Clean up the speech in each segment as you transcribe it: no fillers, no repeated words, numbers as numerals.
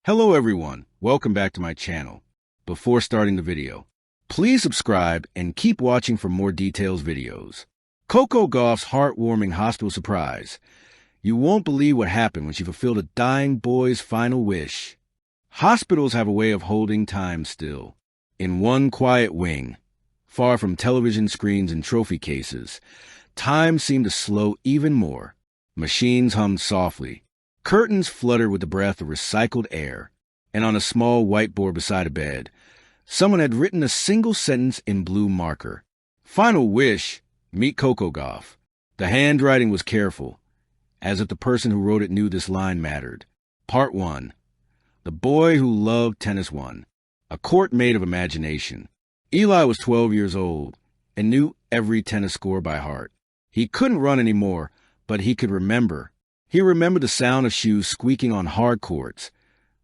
Hello everyone, welcome back to my channel. Before starting the video, please subscribe and keep watching for more details videos. Coco Gauff's heartwarming hospital surprise. You won't believe what happened when she fulfilled a dying boy's final wish. Hospitals have a way of holding time still. In one quiet wing, far from television screens and trophy cases, time seemed to slow even more. Machines hummed softly. Curtains fluttered with the breath of recycled air, and on a small whiteboard beside a bed, someone had written a single sentence in blue marker. Final wish, meet Coco Gauff. The handwriting was careful, as if the person who wrote it knew this line mattered. Part 1. The boy who loved tennis won. A court made of imagination. Eli was 12 years old and knew every tennis score by heart. He couldn't run anymore, but he could remember. He remembered the sound of shoes squeaking on hard courts,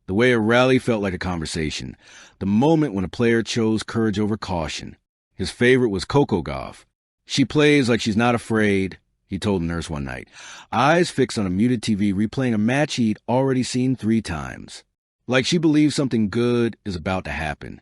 the way a rally felt like a conversation, the moment when a player chose courage over caution. His favorite was Coco Gauff. She plays like she's not afraid, he told the nurse one night, eyes fixed on a muted TV replaying a match he'd already seen 3 times. Like she believed something good is about to happen.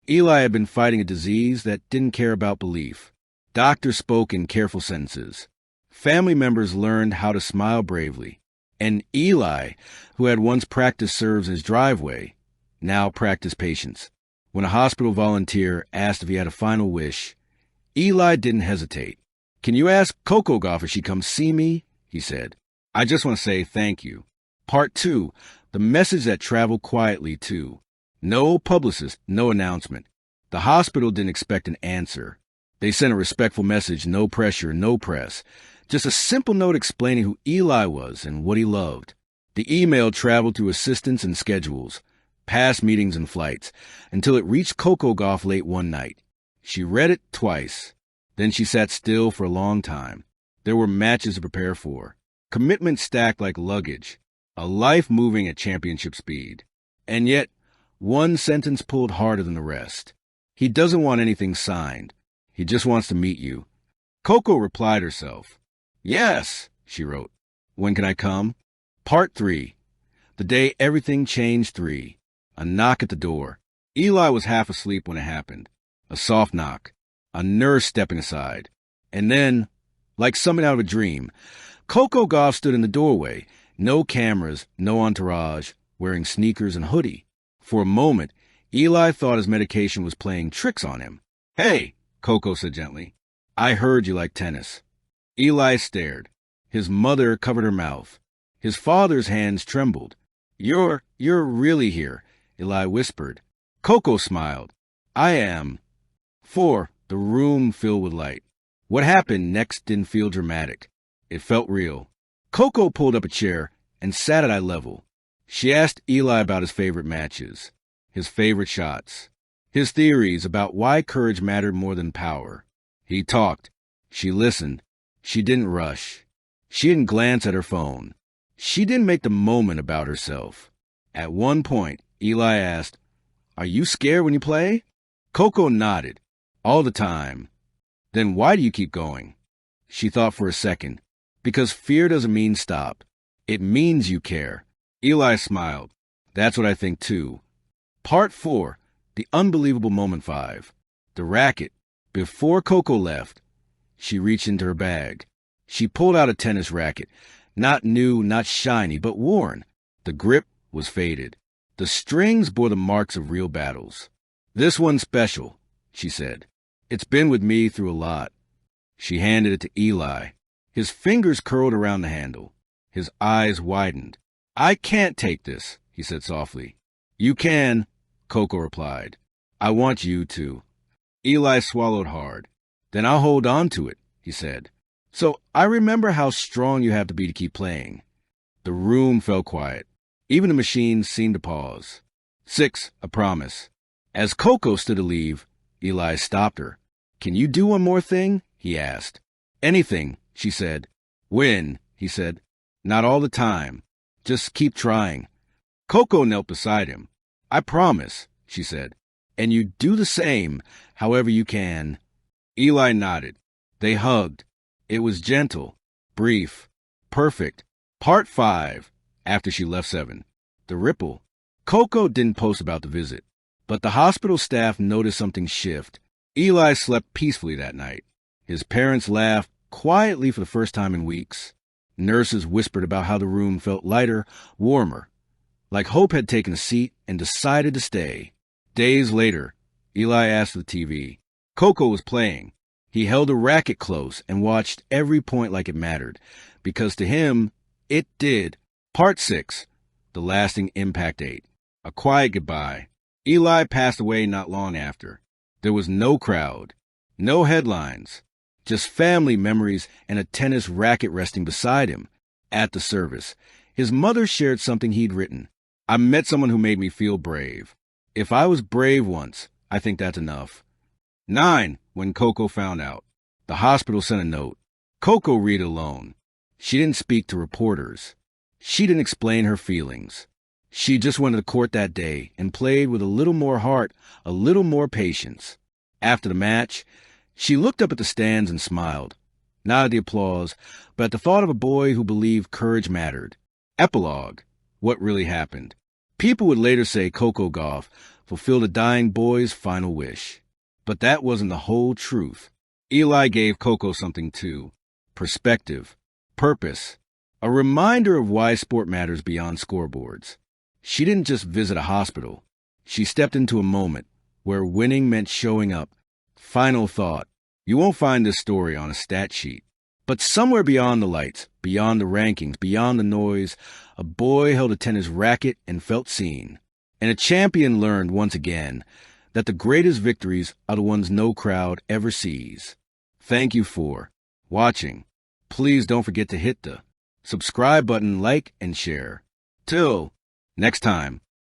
Eli had been fighting a disease that didn't care about belief. Doctors spoke in careful sentences. Family members learned how to smile bravely, and Eli, who had once practiced serves in his driveway, now practiced patience. When a hospital volunteer asked if he had a final wish, Eli didn't hesitate. "Can you ask Coco Gauff if she comes see me?" he said. "I just want to say thank you." Part 2, the message that traveled quietly too. No publicist, no announcement. The hospital didn't expect an answer. They sent a respectful message, no pressure, no press. Just a simple note explaining who Eli was and what he loved. The email traveled through assistants and schedules, past meetings and flights, until it reached Coco Gauff late one night. She read it twice. Then she sat still for a long time. There were matches to prepare for, commitment stacked like luggage, a life moving at championship speed. And yet, one sentence pulled harder than the rest. He doesn't want anything signed. He just wants to meet you. Coco replied herself. "Yes," she wrote. "When can I come?" Part 3. The day everything changed 3. A knock at the door. Eli was half asleep when it happened. A soft knock. A nurse stepping aside. And then, like something out of a dream, Coco Gauff stood in the doorway. No cameras, no entourage, wearing sneakers and hoodie. For a moment, Eli thought his medication was playing tricks on him. "Hey," Coco said gently. "I heard you like tennis." Eli stared. His mother covered her mouth. His father's hands trembled. You're really here," Eli whispered. Coco smiled. "I am." 4. The room filled with light. What happened next didn't feel dramatic. It felt real. Coco pulled up a chair and sat at eye level. She asked Eli about his favorite matches, his favorite shots, his theories about why courage mattered more than power. He talked. She listened. She didn't rush. She didn't glance at her phone. She didn't make the moment about herself. At one point, Eli asked, "Are you scared when you play?" Coco nodded. "All the time." "Then why do you keep going?" She thought for a second. "Because fear doesn't mean stop. It means you care." Eli smiled. "That's what I think too." Part 4. The unbelievable moment 5. The racket. Before Coco left, she reached into her bag. She pulled out a tennis racket. Not new, not shiny, but worn. The grip was faded. The strings bore the marks of real battles. "This one's special," she said. "It's been with me through a lot." She handed it to Eli. His fingers curled around the handle. His eyes widened. "I can't take this," he said softly. "You can," Coco replied. "I want you to." Eli swallowed hard. "Then I'll hold on to it," he said. "So I remember how strong you have to be to keep playing." The room fell quiet. Even the machines seemed to pause. 6. A promise. As Coco stood to leave, Eli stopped her. "Can you do one more thing?" he asked. "Anything," she said. "Win," he said. "Not all the time. Just keep trying." Coco knelt beside him. "I promise," she said. "And you do the same, however you can." Eli nodded. They hugged. It was gentle, brief, perfect. Part 5. After she left 7. The ripple. Coco didn't post about the visit, but the hospital staff noticed something shift. Eli slept peacefully that night. His parents laughed quietly for the first time in weeks. Nurses whispered about how the room felt lighter, warmer, like Hope had taken a seat and decided to stay. Days later, Eli asked for the TV. Coco was playing. He held a racket close and watched every point like it mattered, because to him, it did. Part 6, The Lasting Impact 8. A quiet goodbye. Eli passed away not long after. There was no crowd, no headlines, just family memories and a tennis racket resting beside him. At the service, his mother shared something he'd written. I met someone who made me feel brave. If I was brave once, I think that's enough. 9. When Coco found out. The hospital sent a note. Coco read it alone. She didn't speak to reporters. She didn't explain her feelings. She just went to court that day and played with a little more heart, a little more patience. After the match, she looked up at the stands and smiled. Not at the applause, but at the thought of a boy who believed courage mattered. Epilogue. What really happened. People would later say Coco Gauff fulfilled a dying boy's final wish. But that wasn't the whole truth. Eli gave Coco something too. Perspective. Purpose. A reminder of why sport matters beyond scoreboards. She didn't just visit a hospital. She stepped into a moment where winning meant showing up. Final thought. You won't find this story on a stat sheet. But somewhere beyond the lights, beyond the rankings, beyond the noise, a boy held a tennis racket and felt seen. And a champion learned once again that the greatest victories are the ones no crowd ever sees. Thank you for watching. Please don't forget to hit the subscribe button, like, and share. Till next time.